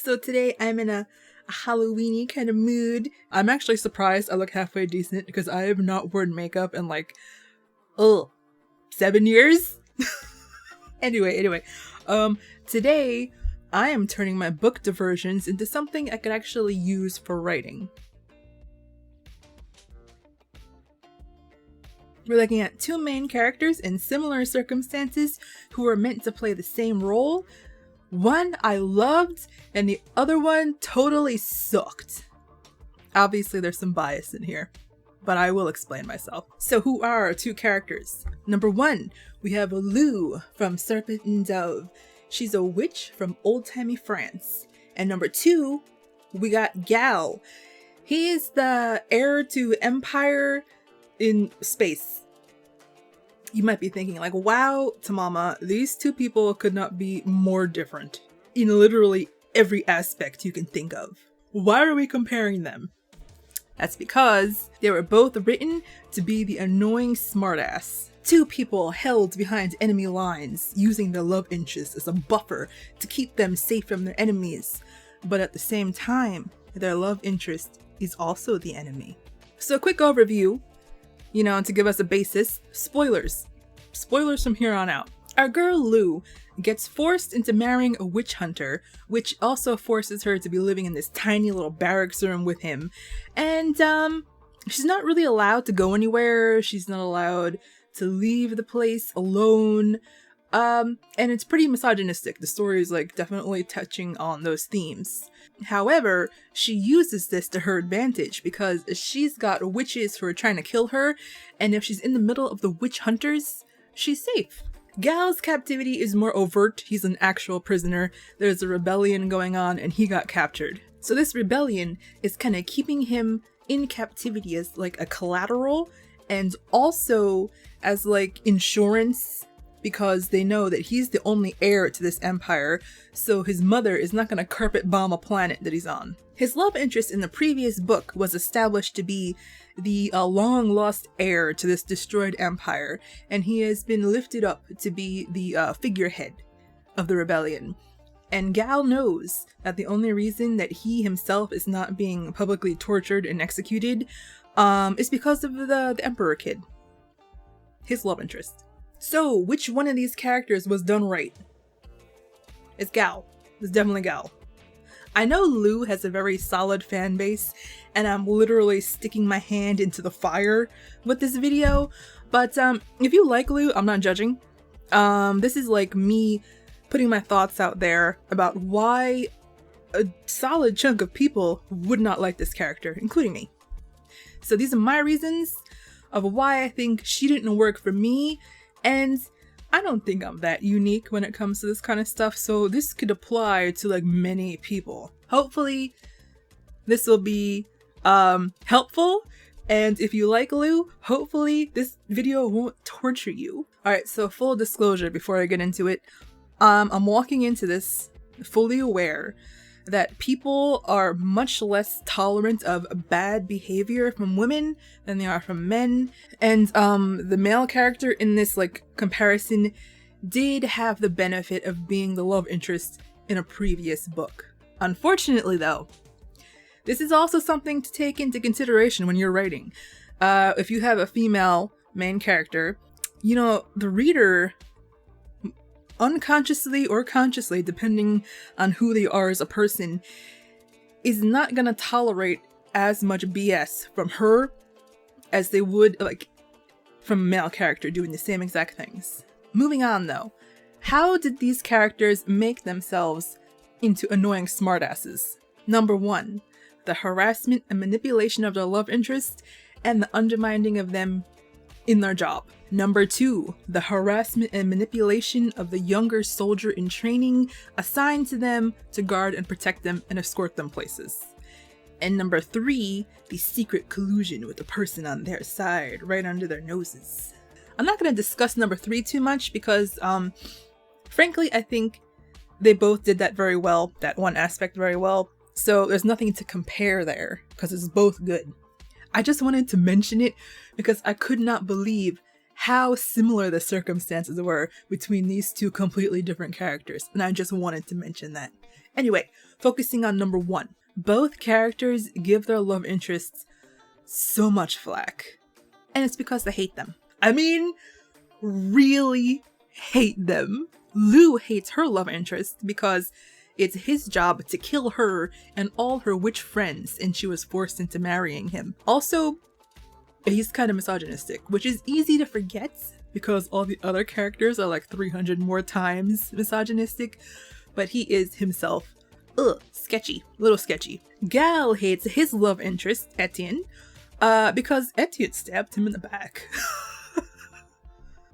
So today I'm in a Halloween-y kind of mood. I'm actually surprised I look halfway decent because I have not worn makeup in like, 7 years? Anyway, today I am turning my book diversions into something I could actually use for writing. We're looking at two main characters in similar circumstances who are meant to play the same role. One I loved, and the other one totally sucked. Obviously there's some bias in here, but I will explain myself. So who are our two characters? Number one, we have Lou from Serpent and Dove. She's a witch from old-timey France. And number two, we got Gal. He is the heir to Empire in space. You might be thinking like, wow, Tamama, these two people could not be more different in literally every aspect you can think of. Why are we comparing them? That's because they were both written to be the annoying smartass. Two people held behind enemy lines, using their love interest as a buffer to keep them safe from their enemies. But at the same time, their love interest is also the enemy. So a quick overview, to give us a basis, spoilers. Spoilers from here on out. Our girl Lou gets forced into marrying a witch hunter, which also forces her to be living in this tiny little barracks room with him. And she's not really allowed to go anywhere. She's not allowed to leave the place alone. And it's pretty misogynistic. The story is definitely touching on those themes. However, she uses this to her advantage because she's got witches who are trying to kill her, and if she's in the middle of the witch hunters, she's safe. Gal's captivity is more overt. He's an actual prisoner. There's a rebellion going on and he got captured. So this rebellion is kind of keeping him in captivity as a collateral and also as insurance, because they know that he's the only heir to this empire, so his mother is not going to carpet bomb a planet that he's on. His love interest in the previous book was established to be the long-lost heir to this destroyed empire, and he has been lifted up to be the figurehead of the rebellion. And Gal knows that the only reason that he himself is not being publicly tortured and executed is because of the Emperor kid, his love interest. So, which one of these characters was done right? It's Gal. It's definitely Gal. I know Lou has a very solid fan base, and I'm literally sticking my hand into the fire with this video, but if you like Lou, I'm not judging. This is me putting my thoughts out there about why a solid chunk of people would not like this character, including me. So these are my reasons of why I think she didn't work for me. And I don't think I'm that unique when it comes to this kind of stuff, so this could apply to many people. Hopefully this will be helpful, and if you like Lou, hopefully this video won't torture you. Alright, so full disclosure before I get into it, I'm walking into this fully aware that people are much less tolerant of bad behavior from women than they are from men. And the male character in this comparison did have the benefit of being the love interest in a previous book. Unfortunately though, this is also something to take into consideration when you're writing. If you have a female main character, the reader, unconsciously or consciously, depending on who they are as a person, is not gonna tolerate as much BS from her as they would from a male character doing the same exact things. Moving on though, how did these characters make themselves into annoying smartasses? Number one, the harassment and manipulation of their love interest and the undermining of them in their job. Number two, the harassment and manipulation of the younger soldier in training assigned to them to guard and protect them and escort them places. And number three, the secret collusion with the person on their side, right under their noses. I'm not going to discuss number three too much because, frankly, I think they both did that very well, that one aspect very well. So there's nothing to compare there because it's both good. I just wanted to mention it because I could not believe how similar the circumstances were between these two completely different characters, and I just wanted to mention that. Anyway, focusing on number 1. Both characters give their love interests so much flack. And it's because they hate them. I mean, really hate them. Lou hates her love interest because it's his job to kill her and all her witch friends, and she was forced into marrying him. Also, he's kind of misogynistic, which is easy to forget because all the other characters are like 300 more times misogynistic, but he is himself, sketchy, little sketchy. Gal hates his love interest, Etienne, because Etienne stabbed him in the back.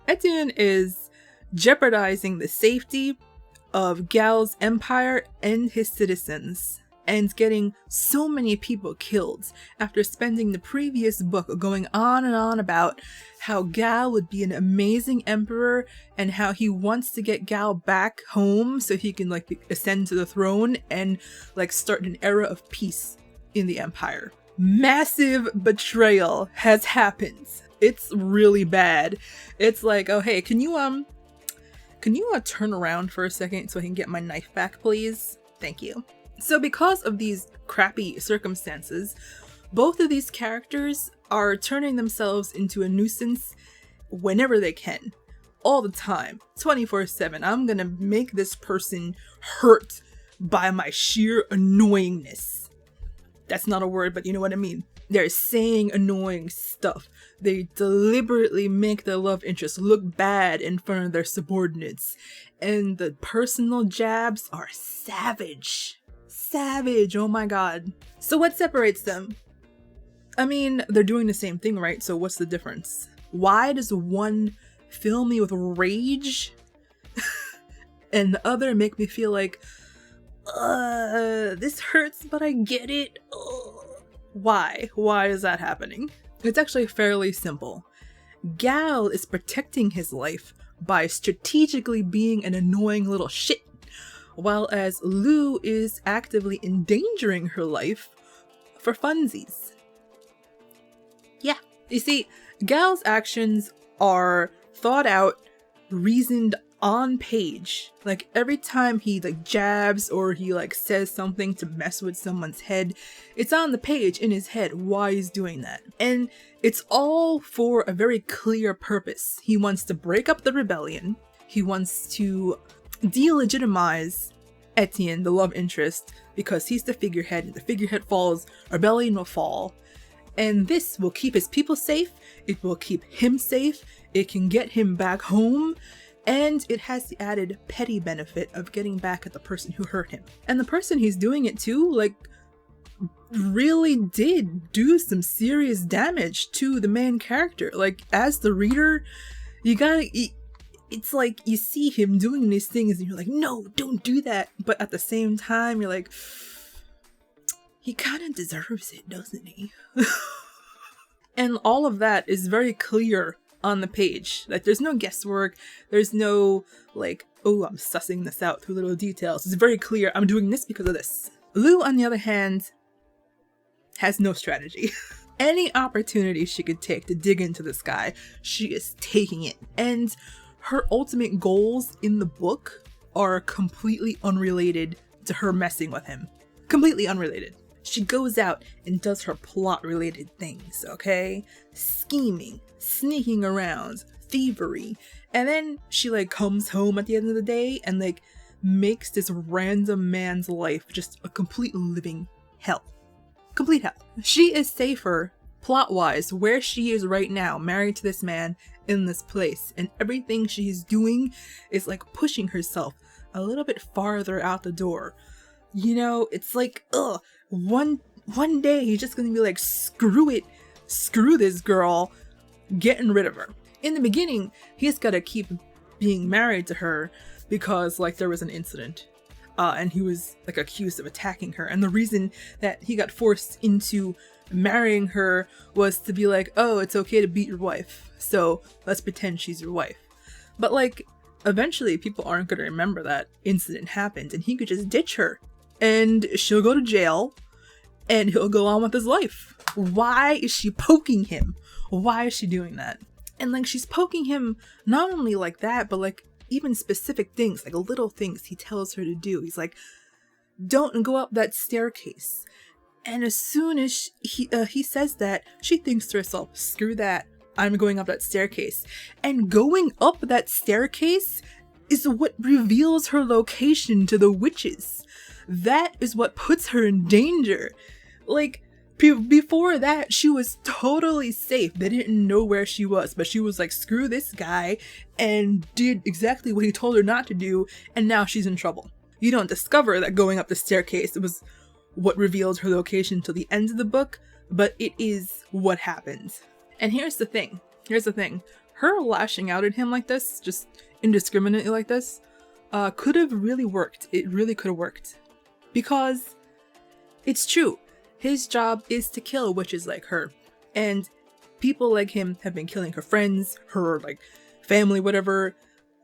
Etienne is jeopardizing the safety of Gal's empire and his citizens, and getting so many people killed after spending the previous book going on and on about how Gal would be an amazing emperor and how he wants to get Gal back home so he can like ascend to the throne and like start an era of peace in the empire. Massive betrayal has happened. It's really bad. It's like, oh hey, can you turn around for a second so I can get my knife back, please? Thank you. So because of these crappy circumstances, both of these characters are turning themselves into a nuisance whenever they can. All the time. 24/7. I'm gonna make this person hurt by my sheer annoyingness. That's not a word, but you know what I mean. They're saying annoying stuff. They deliberately make their love interest look bad in front of their subordinates. And the personal jabs are savage. Savage, oh my god. So what separates them? I mean, they're doing the same thing, right? So what's the difference? Why does one fill me with rage and the other make me feel like, this hurts, but I get it? Why? Why is that happening? It's actually fairly simple. Gal is protecting his life by strategically being an annoying little shit, while as Lou is actively endangering her life for funsies. Yeah. You see, Gal's actions are thought out, reasoned on page. Like every time he like jabs or he like says something to mess with someone's head, it's on the page in his head why he's doing that. And it's all for a very clear purpose. He wants to break up the rebellion. He wants to delegitimize Etienne, the love interest, because he's the figurehead. If the figurehead falls, rebellion will fall. And this will keep his people safe. It will keep him safe. It can get him back home. And it has the added petty benefit of getting back at the person who hurt him. And the person he's doing it to, like, really did do some serious damage to the main character. Like, as the reader, it's like you see him doing these things and you're like, no, don't do that. But at the same time, you're like, he kind of deserves it, doesn't he? And all of that is very clear on the page. Like, there's no guesswork. There's no, like, oh, I'm sussing this out through little details. It's very clear. I'm doing this because of this. Lou, on the other hand, has no strategy. Any opportunity she could take to dig into this guy, she is taking it. And her ultimate goals in the book are completely unrelated to her messing with him. Completely unrelated. She goes out and does her plot-related things, okay? Scheming, sneaking around, thievery. And then she, like, comes home at the end of the day and, like, makes this random man's life just a complete living hell. Complete hell. She is safer, plot-wise, where she is right now, married to this man in this place. And everything she's doing is, like, pushing herself a little bit farther out the door. You know, it's like, one day he's just gonna be like, screw it, screw this girl, getting rid of her. In the beginning, he's gotta keep being married to her because, like, there was an incident. And he was, like, accused of attacking her. And the reason that he got forced into marrying her was to be like, oh, it's okay to beat your wife, so let's pretend she's your wife. But, like, eventually people aren't gonna remember that incident happened, and he could just ditch her. And she'll go to jail, and he'll go on with his life. Why is she poking him? Why is she doing that? And, like, she's poking him not only like that, but, like, even specific things, like little things he tells her to do. He's like, don't go up that staircase. And as soon as he says that, she thinks to herself, screw that, I'm going up that staircase. And going up that staircase is what reveals her location to the witches. That is what puts her in danger. Like, before that, she was totally safe. They didn't know where she was, but she was like, screw this guy, and did exactly what he told her not to do, and now she's in trouble. You don't discover that going up the staircase was what revealed her location till the end of the book, but it is what happens. And here's the thing. Her lashing out at him like this, just indiscriminately like this, could have really worked. It really could have worked. Because it's true. His job is to kill witches like her. And people like him have been killing her friends, her like family, whatever,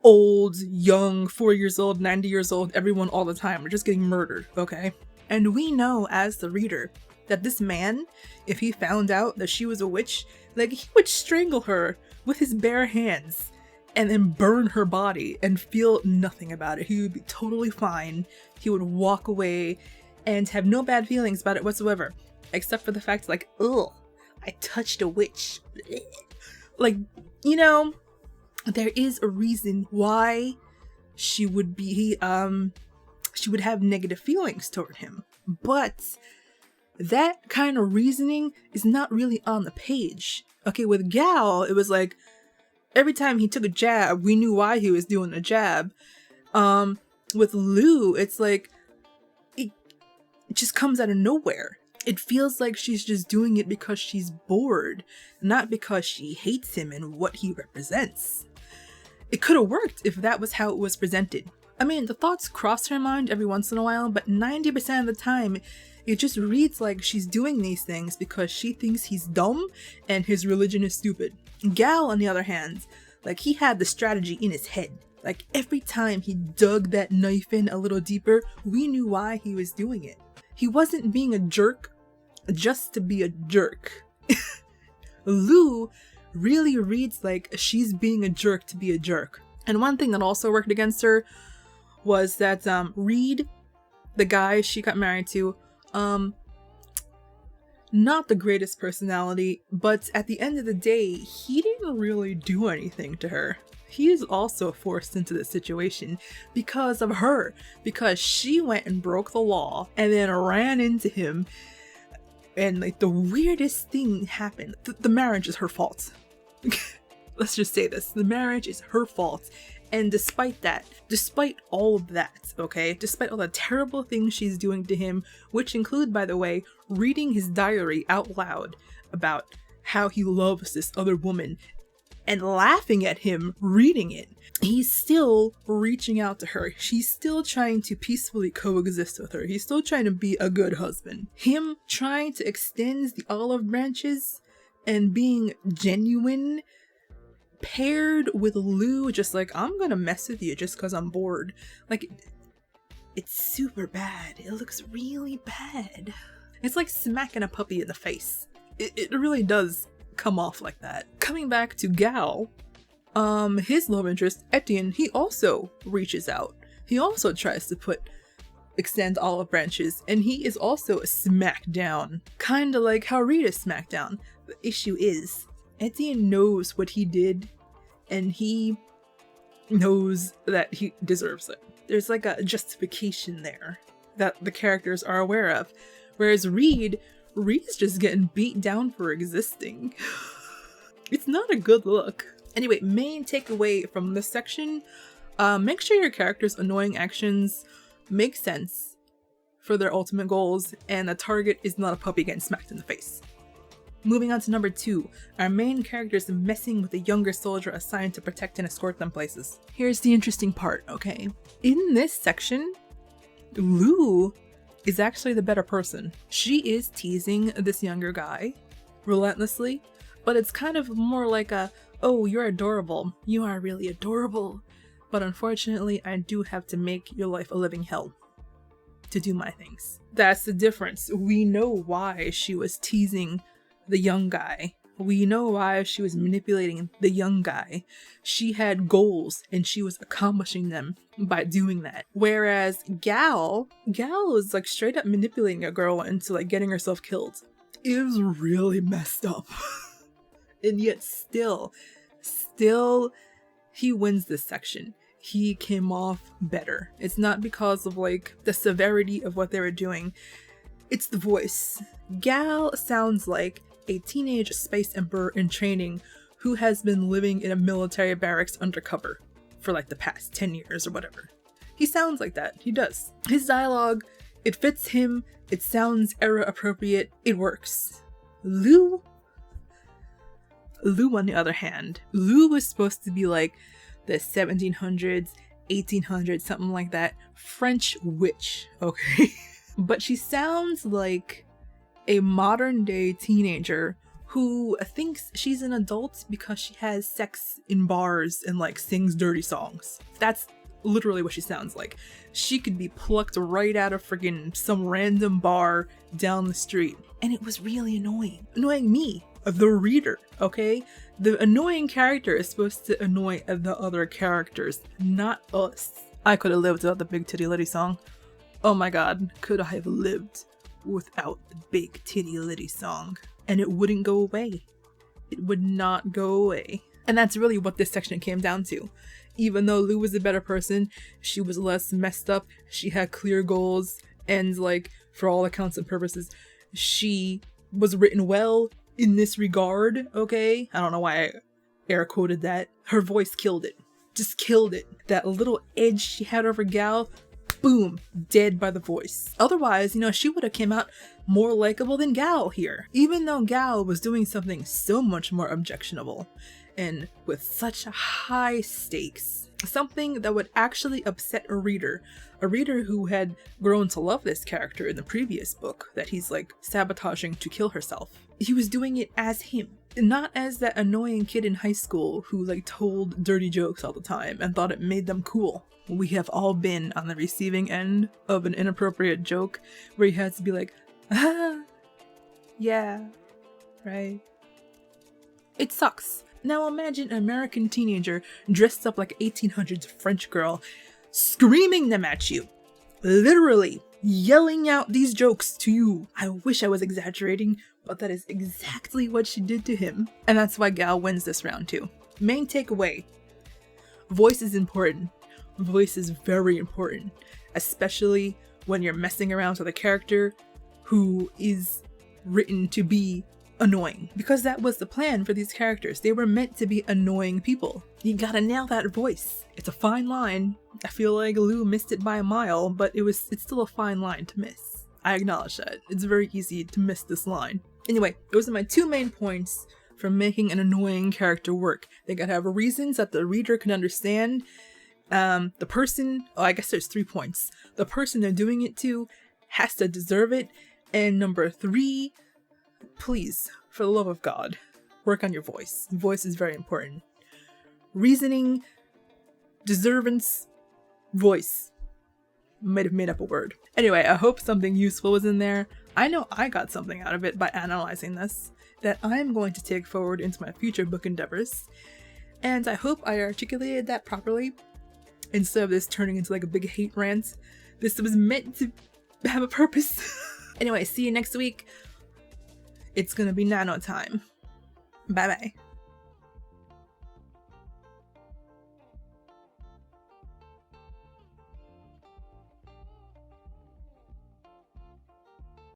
old, young, 4 years old, 90 years old, everyone all the time. We're just getting murdered, okay? And we know as the reader that this man, if he found out that she was a witch, like, he would strangle her with his bare hands and then burn her body and feel nothing about it. He would be totally fine. He would walk away and have no bad feelings about it whatsoever, except for the fact, like, ugh, I touched a witch. Like, you know, there is a reason why she would have negative feelings toward him, but that kind of reasoning is not really on the page. Okay, with Gal, it was like, every time he took a jab, we knew why he was doing the jab. With Lou, it's like, it just comes out of nowhere. It feels like she's just doing it because she's bored, not because she hates him and what he represents. It could have worked if that was how it was presented. I mean, the thoughts cross her mind every once in a while, but 90% of the time, it just reads like she's doing these things because she thinks he's dumb and his religion is stupid. Gal, on the other hand, like, he had the strategy in his head. Like, every time he dug that knife in a little deeper, we knew why he was doing it. He wasn't being a jerk just to be a jerk. Lou really reads like she's being a jerk to be a jerk. And one thing that also worked against her was that Reed, the guy she got married to, not the greatest personality, but at the end of the day, he didn't really do anything to her. He is also forced into this situation because of her, because she went and broke the law and then ran into him, and like the weirdest thing happened. The marriage is her fault. Let's just say this, the marriage is her fault. And despite all of that, okay, despite all the terrible things she's doing to him, which include, by the way, reading his diary out loud about how he loves this other woman and laughing at him reading it, he's still reaching out to her. She's still trying to peacefully coexist with her. He's still trying to be a good husband. Him trying to extend the olive branches and being genuine, paired with Lou just like, I'm gonna mess with you just because I'm bored. Like, it's super bad. It looks really bad. It's like smacking a puppy in the face. It really does come off like that. Coming back to Gal, his love interest, Etienne, he also reaches out. He also tries to extend olive branches, and he is also smacked down. Kinda like how Rita's smacked down. The issue is, Etienne knows what he did, and he knows that he deserves it. There's like a justification there that the characters are aware of. Whereas Reed's just getting beat down for existing. It's not a good look. Anyway, main takeaway from this section, make sure your character's annoying actions make sense for their ultimate goals, and the target is not a puppy getting smacked in the face. Moving on to number 2, our main character is messing with a younger soldier assigned to protect and escort them places. Here's the interesting part, okay? In this section, Lou is actually the better person. She is teasing this younger guy relentlessly, but it's kind of more like a, oh, you're adorable. You are really adorable. But unfortunately, I do have to make your life a living hell to do my things. That's the difference. We know why she was teasing the young guy, We know why she was manipulating the young guy. She had goals and she was accomplishing them by doing that. Whereas Gal was like straight up manipulating a girl into like getting herself killed. It was really messed up. And yet still, he wins this section. He came off better. It's not because of like the severity of what they were doing. It's the voice. Gal sounds like a teenage space emperor in training who has been living in a military barracks undercover for like the past 10 years or whatever. He sounds like that. He does. His dialogue, it fits him. It sounds era appropriate. It works. Lou, on the other hand, Lou was supposed to be like the 1700s, 1800s, something like that, French witch, okay? But she sounds like a modern day teenager who thinks she's an adult because she has sex in bars and like sings dirty songs. That's literally what she sounds like. She could be plucked right out of friggin' some random bar down the street. And it was really annoying. Annoying me, the reader, okay? The annoying character is supposed to annoy the other characters, not us. I could have lived without the Big Titty Liddy song. Oh my god, could I have lived without the Big Titty Liddy song? And it wouldn't go away. It would not go away. And that's really what this section came down to. Even though Lou was a better person, she was less messed up, she had clear goals, and like, for all accounts and purposes, she was written well in this regard, okay? I don't know why I air quoted that. Her voice killed it. Just killed it. That little edge she had over Gal, boom, dead by the voice. Otherwise, she would have came out more likable than Gal here. Even though Gal was doing something so much more objectionable and with such high stakes. Something that would actually upset a reader who had grown to love this character in the previous book that he's like sabotaging to kill herself. He was doing it as him, not as that annoying kid in high school who like told dirty jokes all the time and thought it made them cool. We have all been on the receiving end of an inappropriate joke where he has to be like, ah, yeah, right. It sucks. Now imagine an American teenager dressed up like an 1800s French girl, screaming them at you. Literally yelling out these jokes to you. I wish I was exaggerating, but that is exactly what she did to him. And that's why Gal wins this round too. Main takeaway. Voice is important. Voice is very important. Especially when you're messing around with a character who is written to be annoying, because that was the plan for these characters. They were meant to be annoying people. You gotta nail that voice. It's a fine line. I feel like Lou missed it by a mile, but it's still a fine line to miss. I acknowledge that. It's very easy to miss this line. Anyway, those are my two main points for making an annoying character work. They gotta have reasons that the reader can understand. The person, I guess there's 3 points. The person they're doing it to has to deserve it. And number 3, please, for the love of God, work on your voice. Voice is very important. Reasoning, deservance, voice. Might have made up a word. Anyway, I hope something useful was in there. I know I got something out of it by analyzing this that I'm going to take forward into my future book endeavors. And I hope I articulated that properly instead of this turning into like a big hate rant. This was meant to have a purpose. Anyway, see you next week. It's gonna be nano time. Bye bye.